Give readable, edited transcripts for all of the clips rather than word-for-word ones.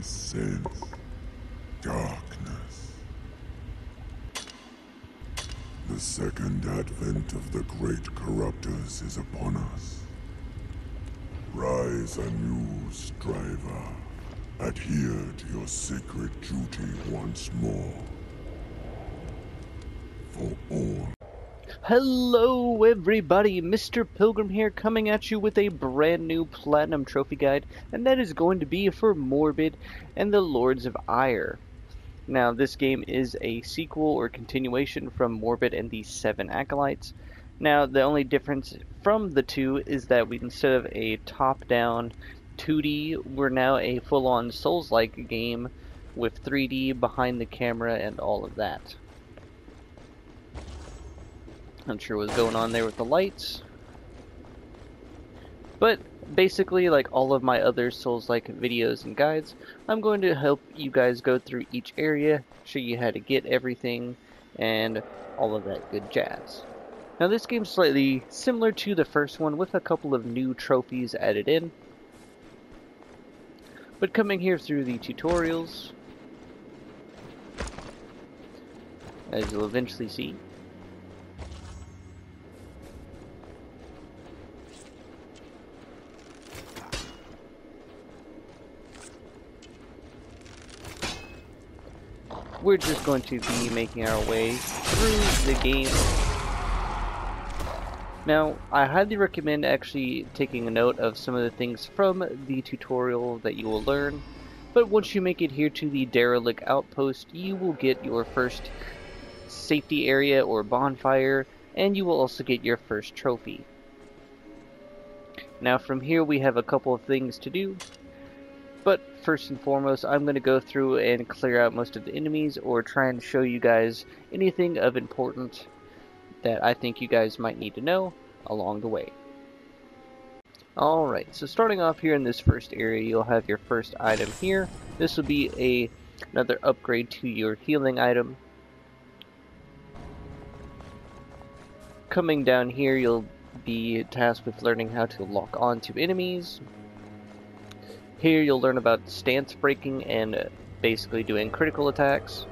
sense darkness. The second advent of the great corruptors is upon us. Rise anew, striver. Adhere to your sacred duty once more. For all. Hello everybody, Mr. Pilgrim here, coming at you with a brand new Platinum Trophy Guide, and that is going to be for Morbid and the Lords of Ire. Now, this game is a sequel or continuation from Morbid and the 7 Acolytes. Now, the only difference from the two is that instead of a top-down 2D, we're now a full-on Souls-like game with 3D behind the camera and all of that. Not sure what's going on there with the lights. But basically, like all of my other Souls-like videos and guides, I'm going to help you guys go through each area, show you how to get everything, and all of that good jazz. Now this game's slightly similar to the first one with a couple of new trophies added in. But coming here through the tutorials, as you'll eventually see, we're just going to be making our way through the game. Now, I highly recommend actually taking a note of some of the things from the tutorial that you will learn. But once you make it here to the Derelict Outpost, you will get your first safety area or bonfire, and you will also get your first trophy. Now from here we have a couple of things to do. But first and foremost, I'm going to go through and clear out most of the enemies, or try and show you guys anything of importance that I think you guys might need to know along the way. Alright, so starting off here in this first area, you'll have your first item here. This will be another upgrade to your healing item. Coming down here, you'll be tasked with learning how to lock on to enemies. Here you'll learn about stance breaking and basically doing critical attacks.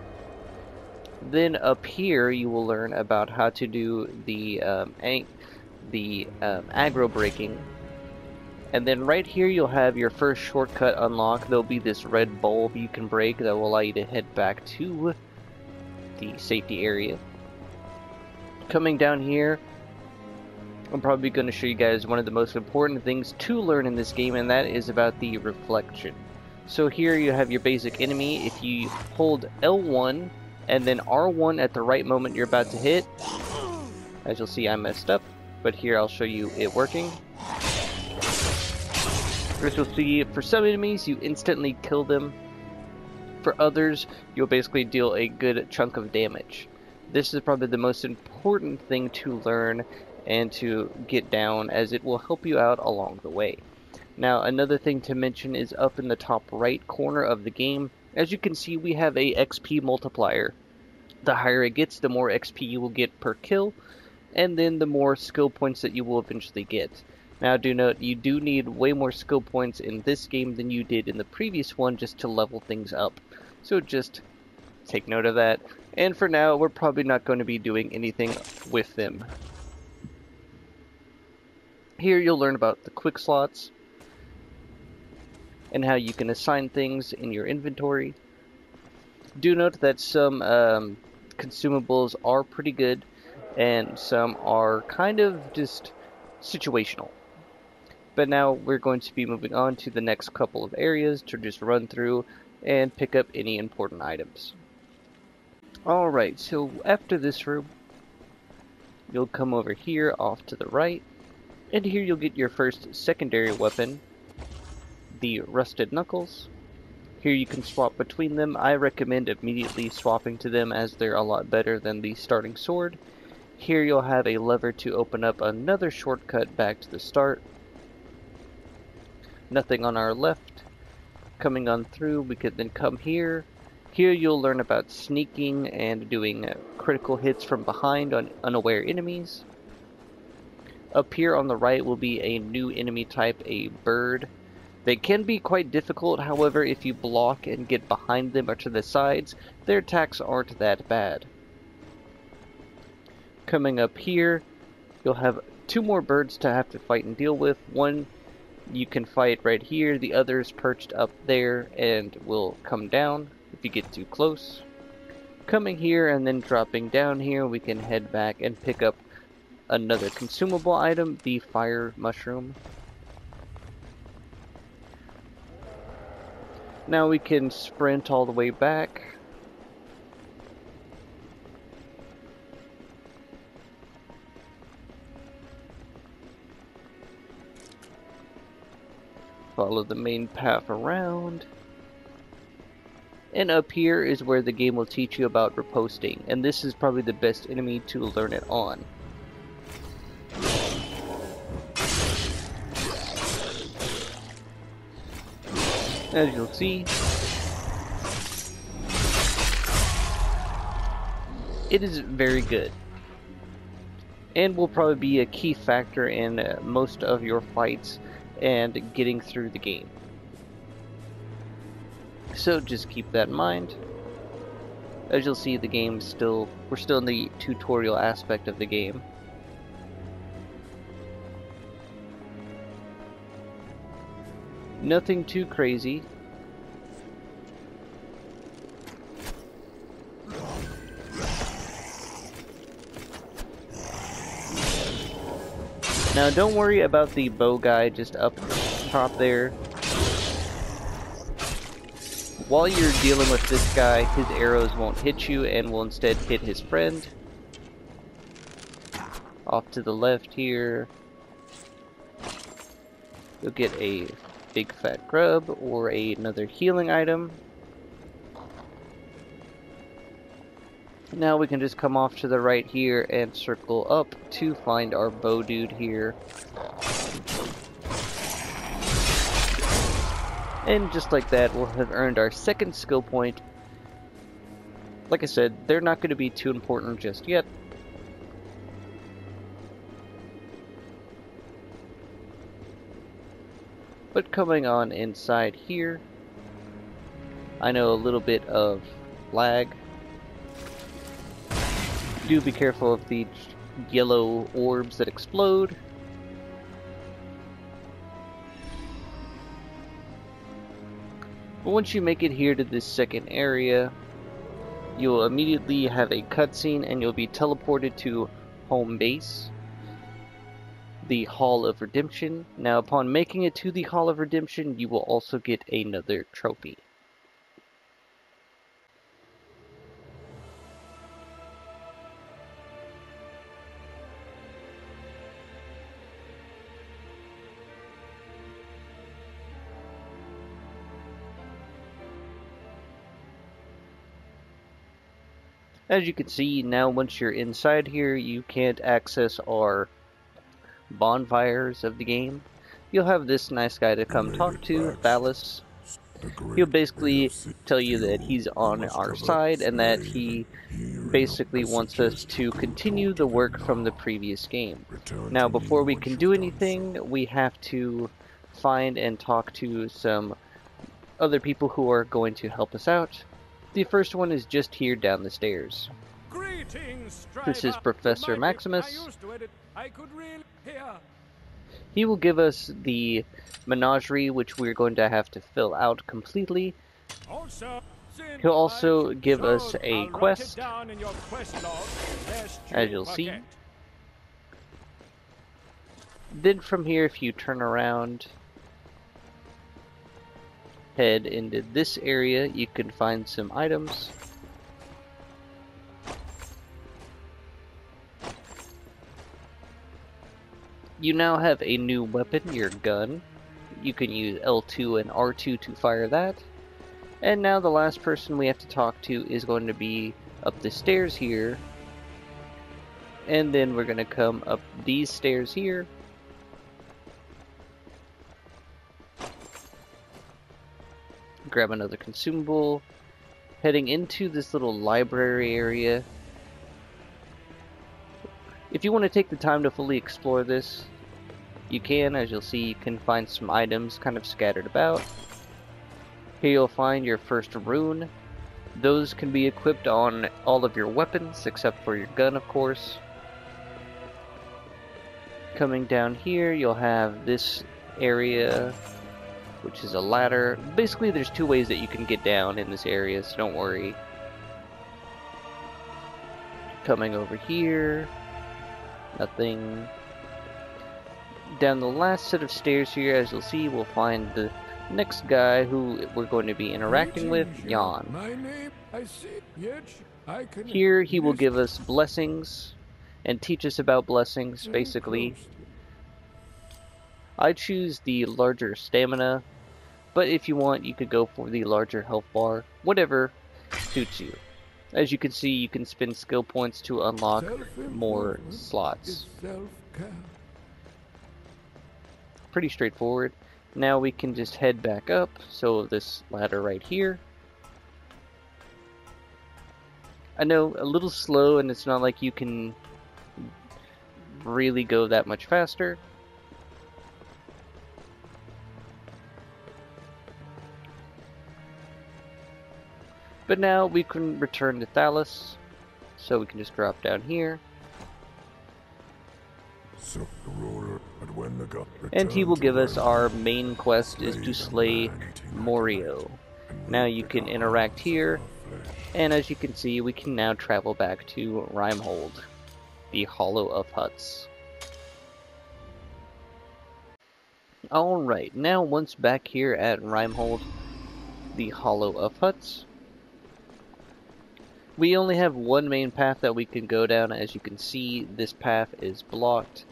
Then up here you will learn about how to do the aggro breaking. And then right here you'll have your first shortcut unlock. There'll be this red bulb you can break that will allow you to head back to the safety area. Coming down here, I'm probably going to show you guys one of the most important things to learn in this game, and that is about the reflection. So here you have your basic enemy. If you hold L1 and then R1 at the right moment you're about to hit, as you'll see I messed up, but here I'll show you it working. As you'll see, for some enemies you instantly kill them. For others, you'll basically deal a good chunk of damage. This is probably the most important thing to learn and to get down, as it will help you out along the way. Now, another thing to mention is up in the top right corner of the game. As you can see, we have a XP multiplier. The higher it gets, the more XP you will get per kill, and then the more skill points that you will eventually get. Now, do note, you do need way more skill points in this game than you did in the previous one just to level things up. So just take note of that. And for now, we're probably not going to be doing anything with them. Here you'll learn about the quick slots and how you can assign things in your inventory. Do note that some consumables are pretty good and some are kind of just situational. But now we're going to be moving on to the next couple of areas to just run through and pick up any important items. Alright, so after this room, you'll come over here off to the right. And here you'll get your first secondary weapon, the Rusted Knuckles. Here you can swap between them. I recommend immediately swapping to them, as they're a lot better than the starting sword. Here you'll have a lever to open up another shortcut back to the start. Nothing on our left. Coming on through, we could then come here. Here you'll learn about sneaking and doing critical hits from behind on unaware enemies. Up here on the right will be a new enemy type, a bird. They can be quite difficult, however, if you block and get behind them or to the sides, their attacks aren't that bad. Coming up here, you'll have two more birds to have to fight and deal with. One you can fight right here, the other's perched up there and will come down if you get too close. Coming here and then dropping down here, we can head back and pick up another consumable item, the fire mushroom. Now we can sprint all the way back. Follow the main path around. And up here is where the game will teach you about riposting, and this is probably the best enemy to learn it on. As you'll see, it is very good, and will probably be a key factor in most of your fights and getting through the game. So just keep that in mind. As you'll see, the game we're still in the tutorial aspect of the game. Nothing too crazy. Now don't worry about the bow guy just up top there. While you're dealing with this guy, his arrows won't hit you and will instead hit his friend. Off to the left here, you'll get a big fat grub or another healing item. Now we can just come off to the right here and circle up to find our bow dude here. And just like that, we'll have earned our second skill point. Like I said, they're not going to be too important just yet. But coming on inside here, I know a little bit of lag. Do be careful of the yellow orbs that explode. But once you make it here to this second area, you'll immediately have a cutscene and you'll be teleported to home base, the Hall of Redemption. Now upon making it to the Hall of Redemption, you will also get another trophy. As you can see, now once you're inside here, you can't access our bonfires of the game. You'll have this nice guy to come talk to, Thales. He'll basically tell you that he's on our side and that he basically wants us to continue the work from the previous game. Now before we can do anything, we have to find and talk to some other people who are going to help us out. The first one is just here down the stairs. Greetings, This is Professor Maximus. I could really hear. He will give us the menagerie, which we're going to have to fill out completely. He'll also give us a quest, as you'll see. Then from here, if you turn around, head into this area, you can find some items. You now have a new weapon, your gun. You can use L2 and R2 to fire that. And now the last person we have to talk to is going to be up the stairs here. And then we're going to come up these stairs here. Grab another consumable. Heading into this little library area. If you want to take the time to fully explore this, you can. As you'll see, you can find some items kind of scattered about. Here you'll find your first rune. Those can be equipped on all of your weapons, except for your gun, of course. Coming down here, you'll have this area, which is a ladder. Basically, there's two ways that you can get down in this area, so don't worry. Coming over here, nothing. Down the last set of stairs here, as you'll see, we'll find the next guy who we're going to be interacting with, Jan. My name, I see. Yes, I can. Here he will give us blessings and teach us about blessings, basically. I choose the larger stamina, but if you want, you could go for the larger health bar, whatever suits you. As you can see, you can spend skill points to unlock more slots. Pretty straightforward. Now we can just head back up, so this ladder right here. I know, a little slow, and it's not like you can really go that much faster. But now we can return to Thalys, so we can just drop down here. And he will give us our main quest is to slay Morio. Now you can interact here, and as you can see, we can now travel back to Rimehold, the Hollow of Huts. Alright, now once back here at Rimehold, the Hollow of Huts, we only have one main path that we can go down. As you can see, this path is blocked.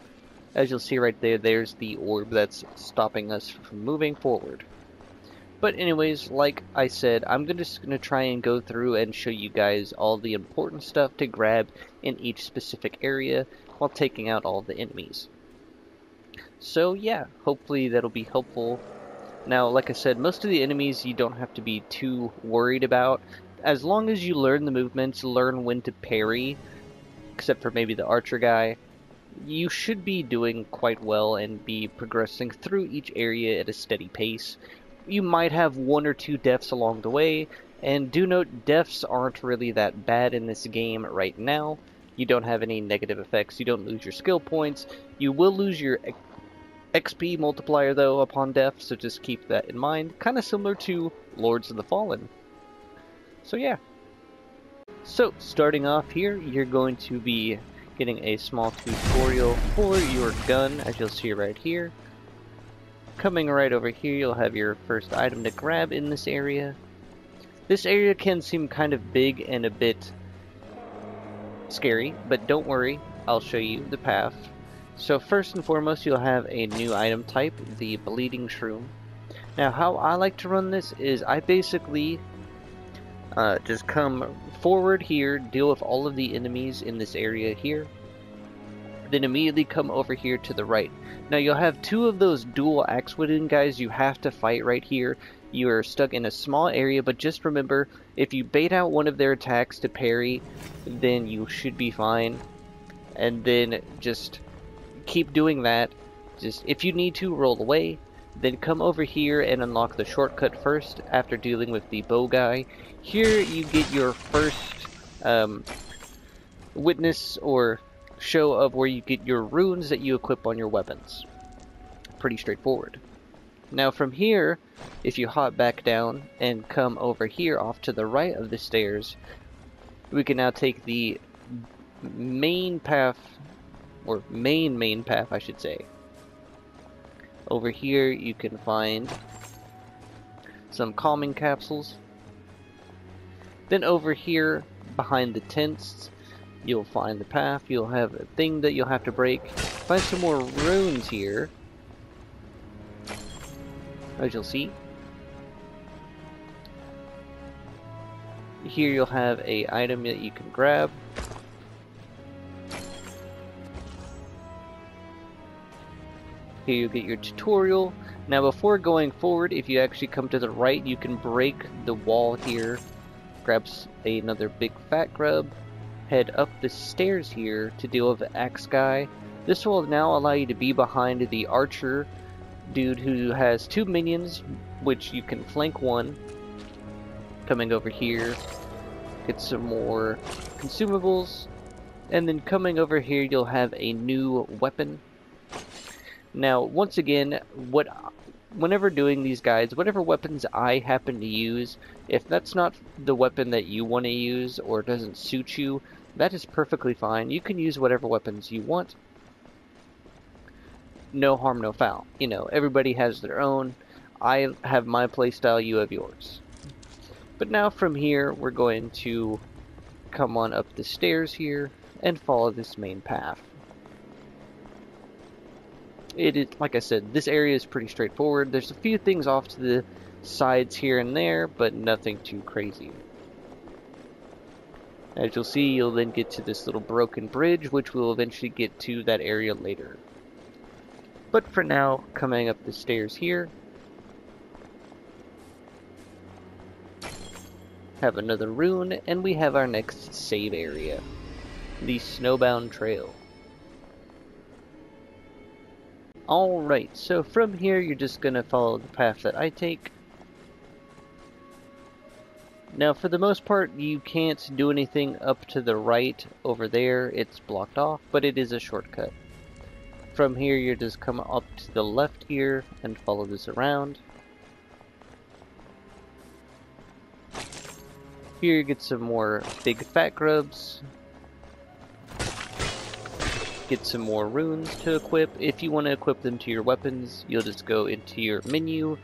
As you'll see right there, there's the orb that's stopping us from moving forward. But anyways, like I said, I'm just going to try and go through and show you guys all the important stuff to grab in each specific area while taking out all the enemies. So yeah, hopefully that'll be helpful. Now, like I said, most of the enemies you don't have to be too worried about. As long as you learn the movements, learn when to parry, except for maybe the archer guy, you should be doing quite well and be progressing through each area at a steady pace. You might have one or two deaths along the way, and do note, deaths aren't really that bad in this game right now. You don't have any negative effects, you don't lose your skill points. You will lose your XP multiplier though upon death, so just keep that in mind. Kind of similar to Lords of the Fallen. So yeah. So starting off here, you're going to be getting a small tutorial for your gun, as you'll see right here. Coming right over here, you'll have your first item to grab in this area. This area can seem kind of big and a bit scary, but don't worry, I'll show you the path. So first and foremost, you'll have a new item type, the Bleeding Shroom. Now how I like to run this is I basically just come forward here, deal with all of the enemies in this area here, then immediately come over here to the right. Now you'll have two of those dual axe wielding guys you have to fight right here. You are stuck in a small area, but just remember, if you bait out one of their attacks to parry, then you should be fine. And then just keep doing that. Just if you need to, roll away. Then come over here and unlock the shortcut first after dealing with the bow guy. Here you get your first witness or show of where you get your runes that you equip on your weapons. Pretty straightforward. Now from here, if you hop back down and come over here off to the right of the stairs, we can now take the main path, or main path I should say. Over here you can find some calming capsules. Then over here behind the tents you'll find the path. You'll have a thing that you'll have to break. Find some more runes here, as you'll see. Here you'll have a item that you can grab. Here you get your tutorial. Now before going forward, if you actually come to the right, you can break the wall here, grab another big fat grub, head up the stairs here to deal with the axe guy. This will now allow you to be behind the archer dude who has 2 minions, which you can flank one. Coming over here, get some more consumables, and then coming over here you'll have a new weapon. Now once again, whenever doing these guides, whatever weapons I happen to use, if that's not the weapon that you want to use or doesn't suit you, that is perfectly fine. You can use whatever weapons you want. No harm, no foul. You know, everybody has their own. I have my playstyle, you have yours. But now from here, we're going to come on up the stairs here and follow this main path. It is, like I said, this area is pretty straightforward. There's a few things off to the sides here and there, but nothing too crazy. As you'll see, you'll then get to this little broken bridge, which we'll eventually get to that area later. But for now, coming up the stairs here, have another rune, and we have our next save area, the Snowbound Trail. Alright, so from here you're just going to follow the path that I take. Now for the most part you can't do anything up to the right over there, it's blocked off, but it is a shortcut. From here you just come up to the left here and follow this around. Here you get some more big fat grubs. Get some more runes to equip. If you want to equip them to your weapons, you'll just go into your menu,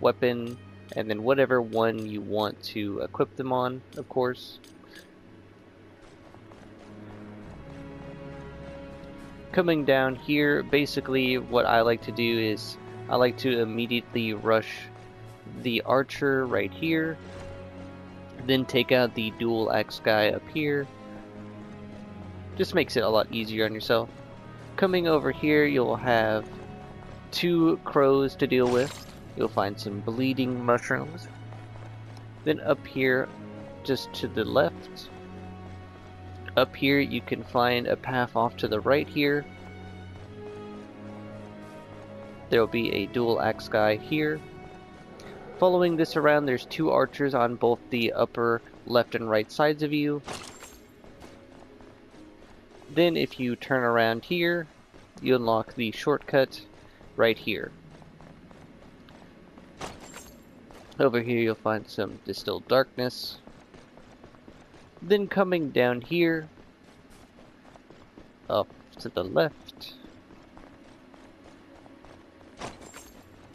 weapon, and then whatever one you want to equip them on, of course. Coming down here, basically what I like to do is I like to immediately rush the archer right here, then take out the dual axe guy up here. Just makes it a lot easier on yourself. Coming over here, you'll have 2 crows to deal with. You'll find some bleeding mushrooms. Then up here, just to the left, up here you can find a path off to the right here. There will be a dual axe guy here. Following this around, there's 2 archers on both the upper left and right sides of you. Then if you turn around here, you unlock the shortcut right here. Over here you'll find some distilled darkness. Then coming down here, up to the left,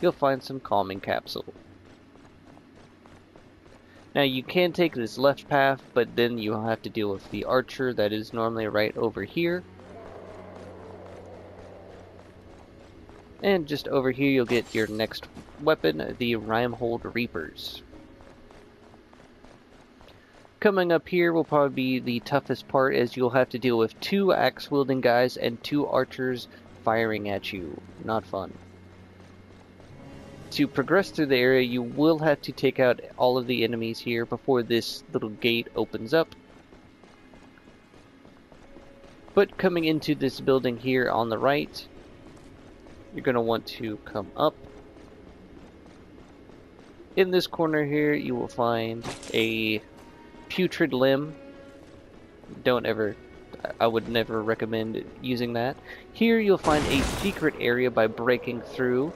you'll find some calming capsule. Now you can take this left path, but then you'll have to deal with the archer that is normally right over here. And just over here you'll get your next weapon, the rimehold reapers. Coming up here will probably be the toughest part, as you'll have to deal with 2 axe wielding guys and 2 archers firing at you. Not fun. To progress through the area, you will have to take out all of the enemies here before this little gate opens up. But coming into this building here on the right, you're going to want to come up. In this corner here, you will find a putrid limb. I would never recommend using that. Here you'll find a secret area by breaking through.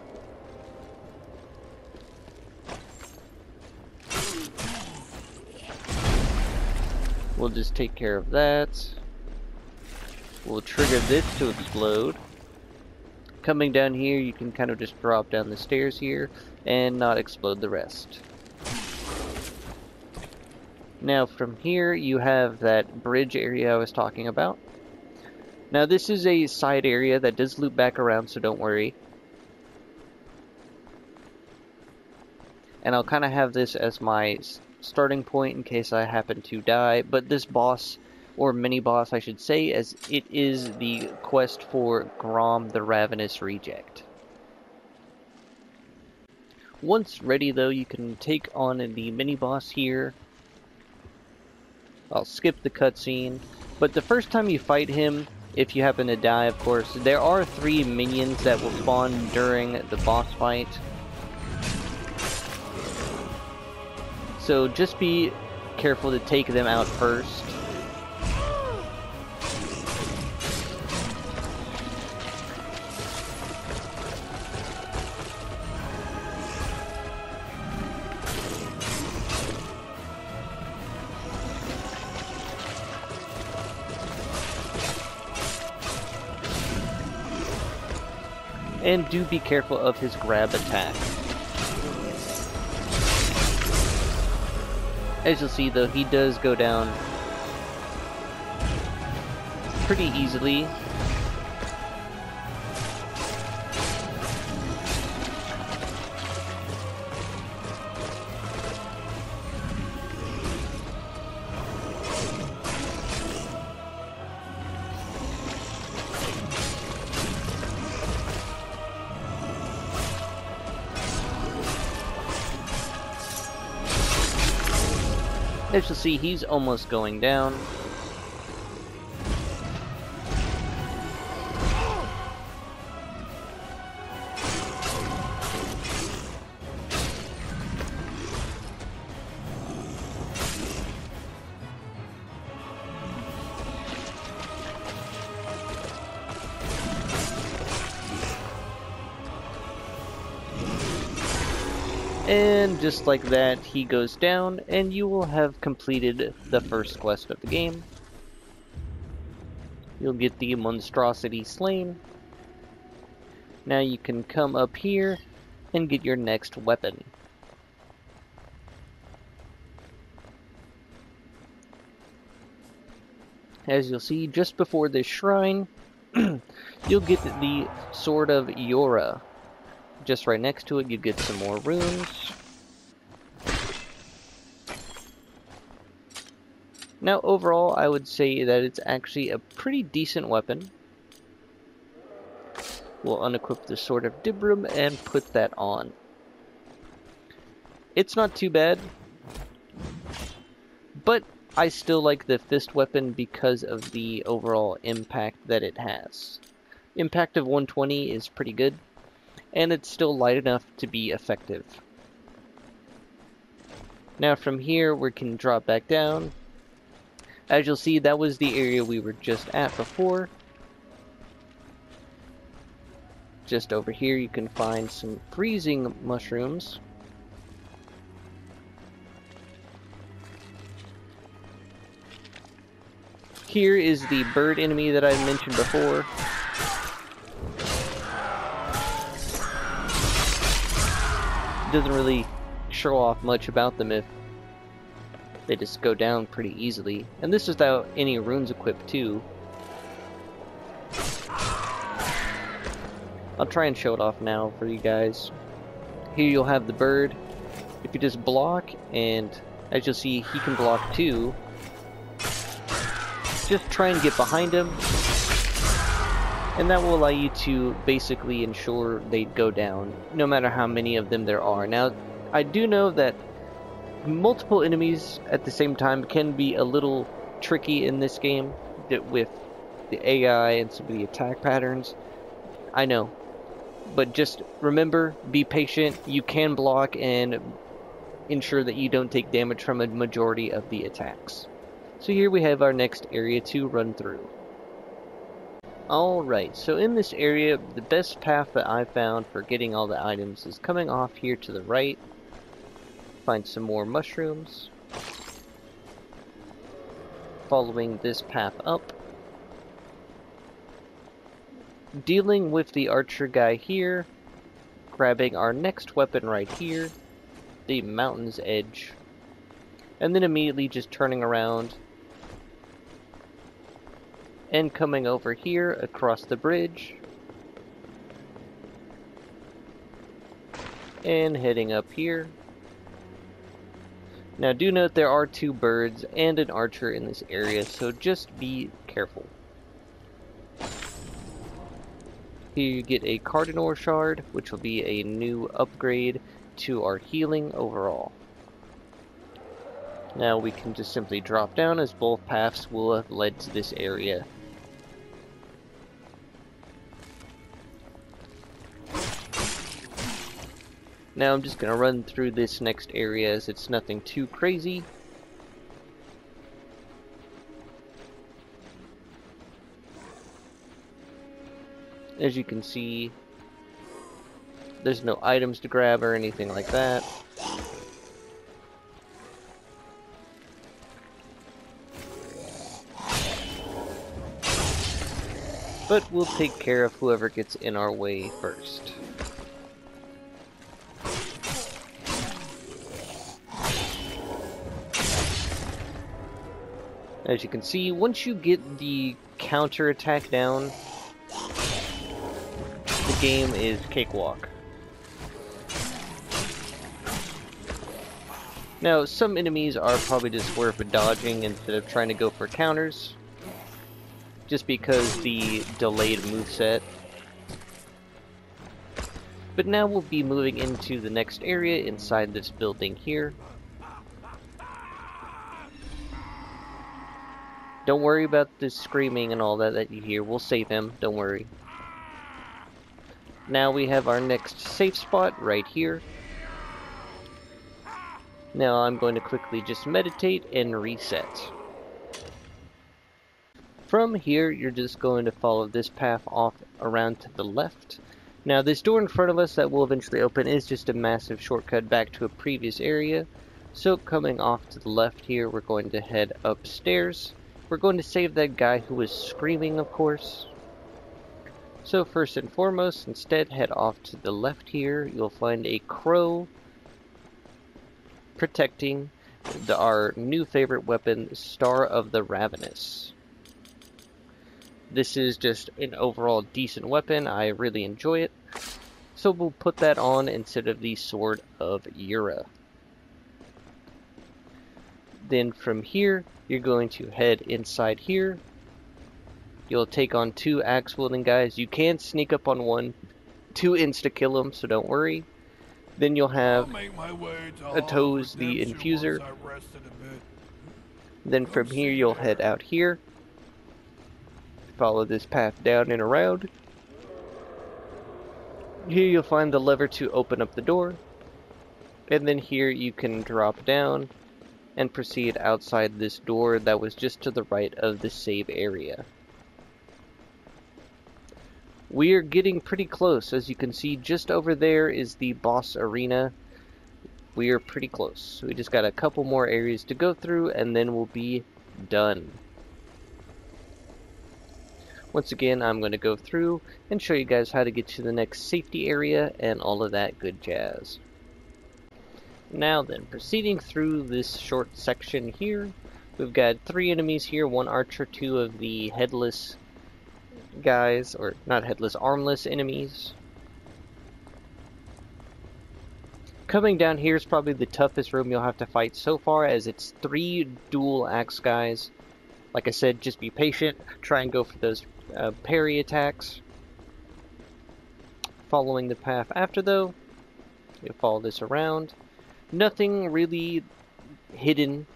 We'll just take care of that. We'll trigger this to explode. Coming down here, you can kind of just drop down the stairs here and not explode the rest. Now from here, you have that bridge area I was talking about. Now this is a side area that does loop back around, so don't worry. And I'll kind of have this as my starting point in case I happen to die, but this boss, or mini-boss I should say, as it is the quest for Grom the Ravenous Reject. Once ready though, you can take on the mini-boss here. I'll skip the cutscene, but the first time you fight him, if you happen to die, of course. There are 3 minions that will spawn during the boss fight. So just be careful to take them out first. And do be careful of his grab attack. As you'll see though, he does go down pretty easily. As you'll see, he's almost going down. And just like that, he goes down, and you will have completed the first quest of the game. You'll get the monstrosity slain. Now you can come up here and get your next weapon. As you'll see, just before this shrine, you'll get the Sword of Yora. Just right next to it, you get some more runes. Now, overall, I would say that it's actually a pretty decent weapon. We'll unequip the Sword of Dibram and put that on. It's not too bad, but I still like the fist weapon because of the overall impact that it has. Impact of 120 is pretty good, and it's still light enough to be effective. Now from here we can drop back down. As you'll see, that was the area we were just at before. Just over here you can find some freezing mushrooms. Here is the bird enemy that I mentioned before. Doesn't really show off much about them if they just go down pretty easily. And this is without any runes equipped too. I'll try and show it off now for you guys. Here you'll have the bird. If you just block, and as you'll see, he can block too. Just try and get behind him, and that will allow you to basically ensure they go down, no matter how many of them there are. Now, I do know that multiple enemies at the same time can be a little tricky in this game with the AI and some of the attack patterns. I know. But just remember, be patient. You can block and ensure that you don't take damage from a majority of the attacks. So here we have our next area to run through. Alright, so in this area, the best path that I found for getting all the items is coming off here to the right. Find some more mushrooms. Following this path up. Dealing with the archer guy here. Grabbing our next weapon right here. The mountain's edge. And then immediately just turning around and coming over here across the bridge and heading up here. Now do note there are 2 birds and an archer in this area, so just be careful. Here you get a Cardinor shard, which will be a new upgrade to our healing overall. Now we can just simply drop down, as both paths will have led to this area. Now I'm just going to run through this next area as it's nothing too crazy. As you can see, there's no items to grab or anything like that. But we'll take care of whoever gets in our way first. As you can see, once you get the counter attack down, the game is cakewalk. Now, some enemies are probably just worth dodging instead of trying to go for counters, just because the delayed moveset. But now we'll be moving into the next area inside this building here. Don't worry about the screaming and all that you hear. We'll save him, don't worry. Now we have our next safe spot right here. Now I'm going to quickly just meditate and reset. From here, you're just going to follow this path off around to the left. Now this door in front of us that will eventually open is just a massive shortcut back to a previous area. So coming off to the left here, we're going to head upstairs. We're going to save that guy who was screaming, of course. So first and foremost, instead head off to the left here. You'll find a crow protecting our new favorite weapon, Star of the Ravenous. This is just an overall decent weapon. I really enjoy it. So we'll put that on instead of the Sword of Ura. Then from here, you're going to head inside here. You'll take on 2 axe-wielding guys. You can sneak up on one to insta-kill them, so don't worry. Then you'll have Atoes the Infuser. Then from here, you'll head out here. Follow this path down and around. Here you'll find the lever to open up the door. And then here you can drop down and proceed outside this door that was just to the right of the save area. We are getting pretty close. As you can see, just over there is the boss arena. We are pretty close. We just got a couple more areas to go through and then we'll be done. Once again, I'm going to go through and show you guys how to get to the next safety area and all of that good jazz. Now then, proceeding through this short section here, we've got 3 enemies here, 1 archer, 2 of the headless guys, or not headless, armless enemies. Coming down here is probably the toughest room you'll have to fight so far, as it's 3 dual axe guys. Like I said, just be patient, try and go for those parry attacks. Following the path after though, you'll follow this around. Nothing really hidden.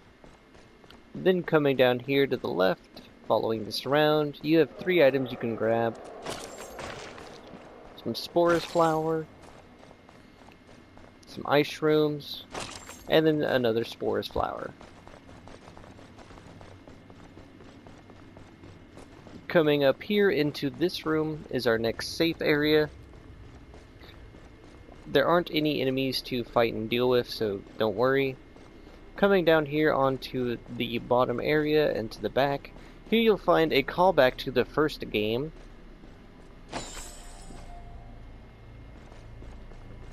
Then coming down here to the left, following this around, you have 3 items you can grab. Some Sporus flower, some ice shrooms, and then another Sporus flower. Coming up here into this room is our next safe area. There aren't any enemies to fight and deal with, so don't worry. Coming down here onto the bottom area and to the back, here you'll find a callback to the first game.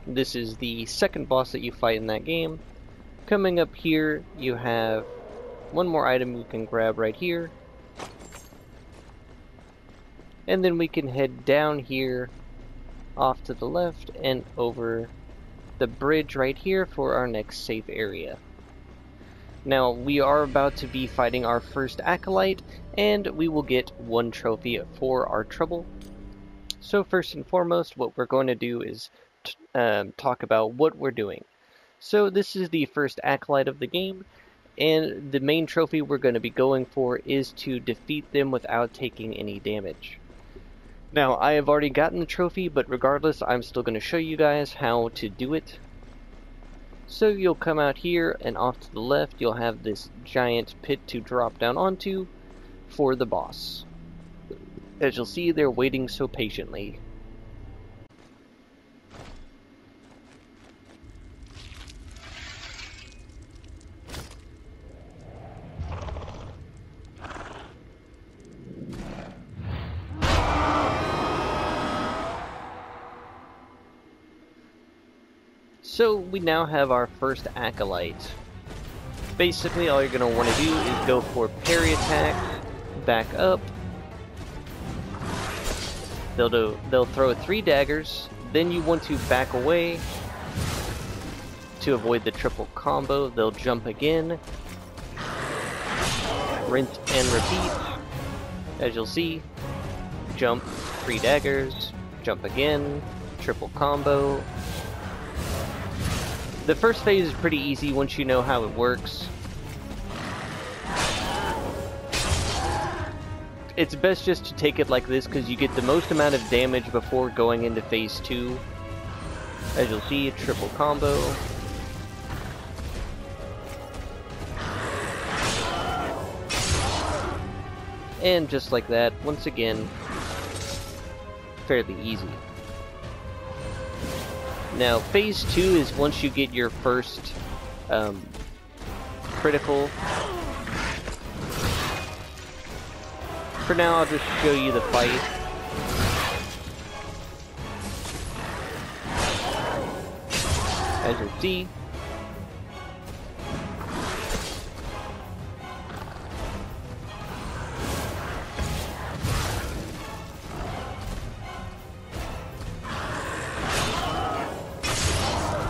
This is the second boss that you fight in that game. Coming up here, you have one more item you can grab right here. And then we can head down here off to the left and over the bridge right here for our next safe area. Now we are about to be fighting our first acolyte, and we will get 1 trophy for our trouble. So first and foremost, what we're going to do is talk about what we're doing. So this is the first acolyte of the game, and the main trophy we're going to be going for is to defeat them without taking any damage. Now, I have already gotten the trophy, but regardless, I'm still going to show you guys how to do it. So you'll come out here, and off to the left you'll have this giant pit to drop down onto for the boss. As you'll see, they're waiting so patiently. So we now have our first acolyte. Basically all you're going to want to do is go for parry attack, back up. They'll throw 3 daggers, then you want to back away to avoid the triple combo. They'll jump again, rinse and repeat. As you'll see, jump, 3 daggers, jump again, triple combo. The first phase is pretty easy once you know how it works. It's best just to take it like this because you get the most amount of damage before going into phase 2. As you'll see, a triple combo. And just like that, once again, fairly easy. Now, phase 2 is once you get your first critical. For now, I'll just show you the fight. As you'll see,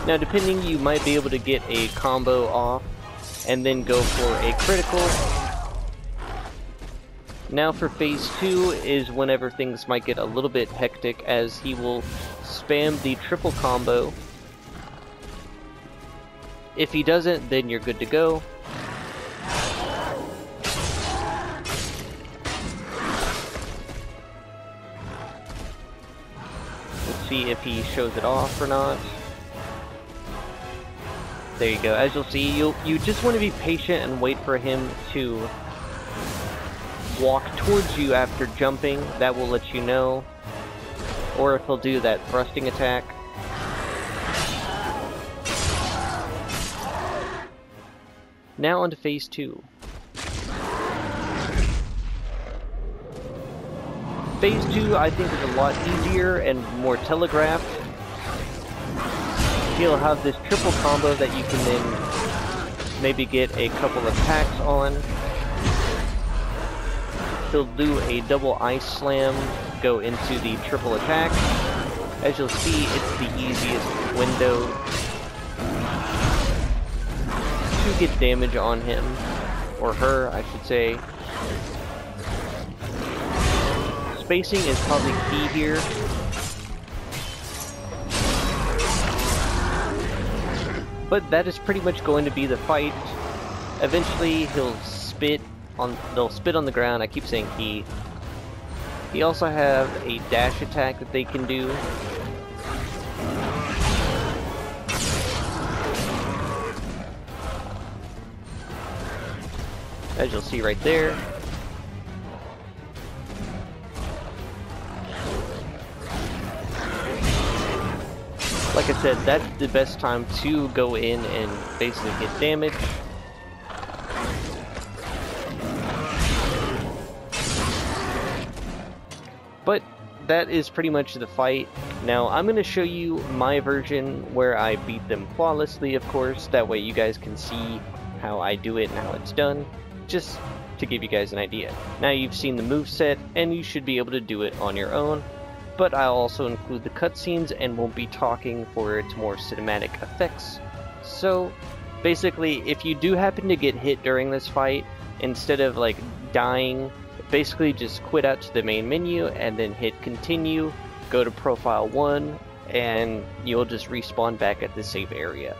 now depending, you might be able to get a combo off and then go for a critical. Now for phase 2 is whenever things might get a little bit hectic, as he will spam the triple combo. If he doesn't, then you're good to go. Let's see if he shows it off or not. There you go. As you'll see, you just want to be patient and wait for him to walk towards you after jumping. That will let you know. Or if he'll do that thrusting attack. Now onto phase 2. Phase 2 I think is a lot easier and more telegraphed. He'll have this triple combo that you can then maybe get a couple of attacks on. He'll do a double ice slam, go into the triple attack. As you'll see, it's the easiest window to get damage on him, or her, I should say. Spacing is probably key here. But that is pretty much going to be the fight. Eventually, they'll spit on the ground. I keep saying he. He also have a dash attack that they can do. As you'll see right there. Like I said, that's the best time to go in and basically get damage. But that is pretty much the fight. Now I'm going to show you my version where I beat them flawlessly, of course. That way you guys can see how I do it and how it's done. Just to give you guys an idea. Now you've seen the moveset and you should be able to do it on your own. But I'll also include the cutscenes and won't be talking for its more cinematic effects. So basically, if you do happen to get hit during this fight, instead of like dying, basically just quit out to the main menu and then hit continue, go to profile 1, and you'll just respawn back at the save area.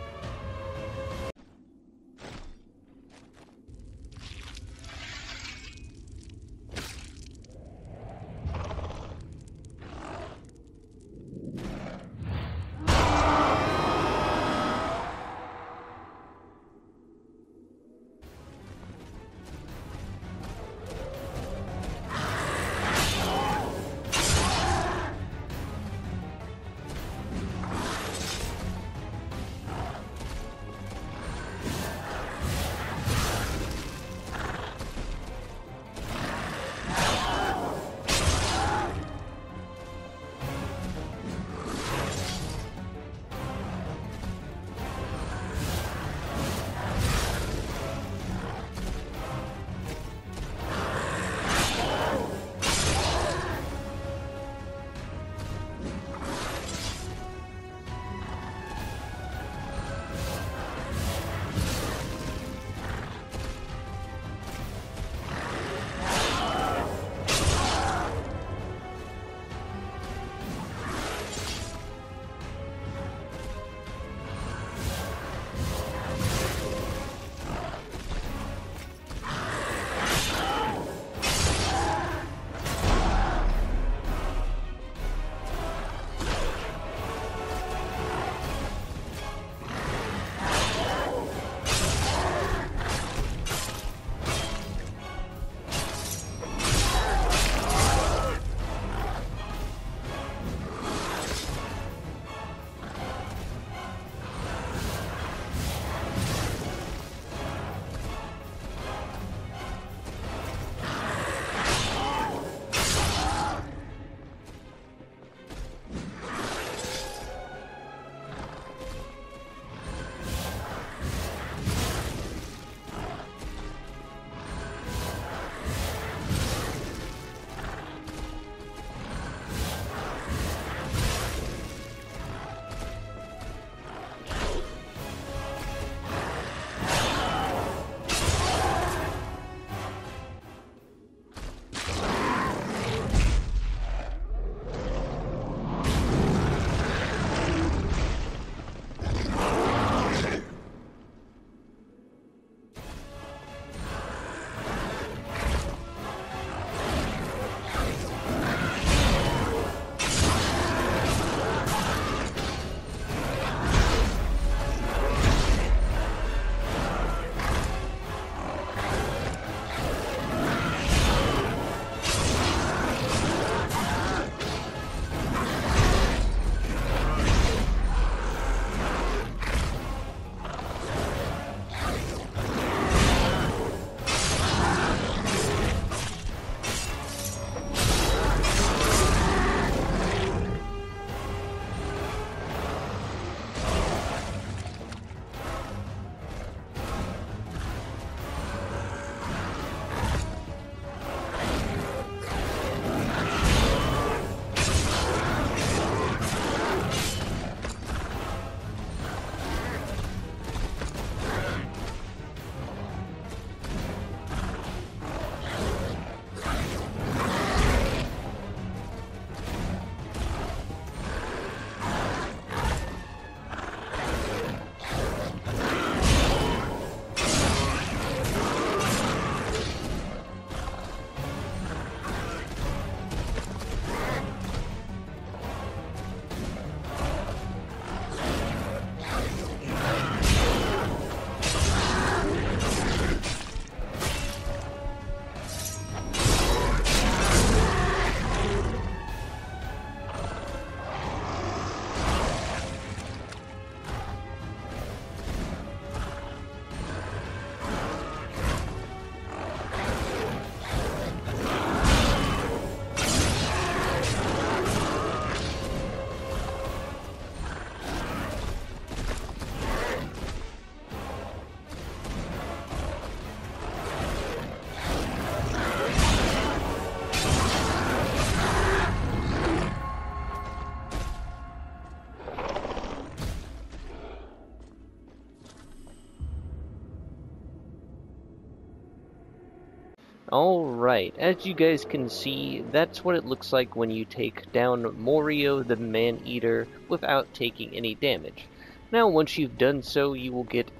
Alright, as you guys can see, that's what it looks like when you take down Morio the Man-Eater without taking any damage. Now once you've done so, you will get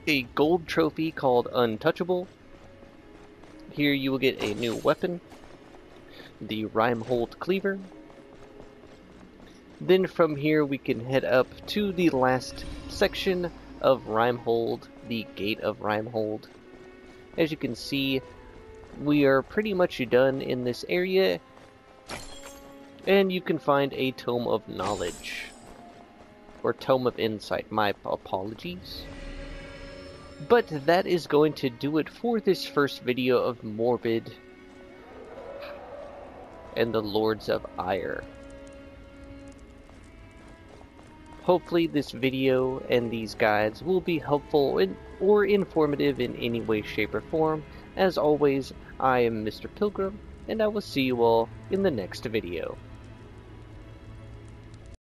a gold trophy called Untouchable. Here you will get a new weapon, the rimehold cleaver. Then from here we can head up to the last section of rimehold, the Gate of Rimehold. As you can see, we are pretty much done in this area, and you can find a Tome of Knowledge, or Tome of Insight, my apologies. But that is going to do it for this first video of Morbid and the Lords of Ire. Hopefully this video and these guides will be helpful or informative in any way, shape, or form. As always, I am Mr. Pilgrim, and I will see you all in the next video.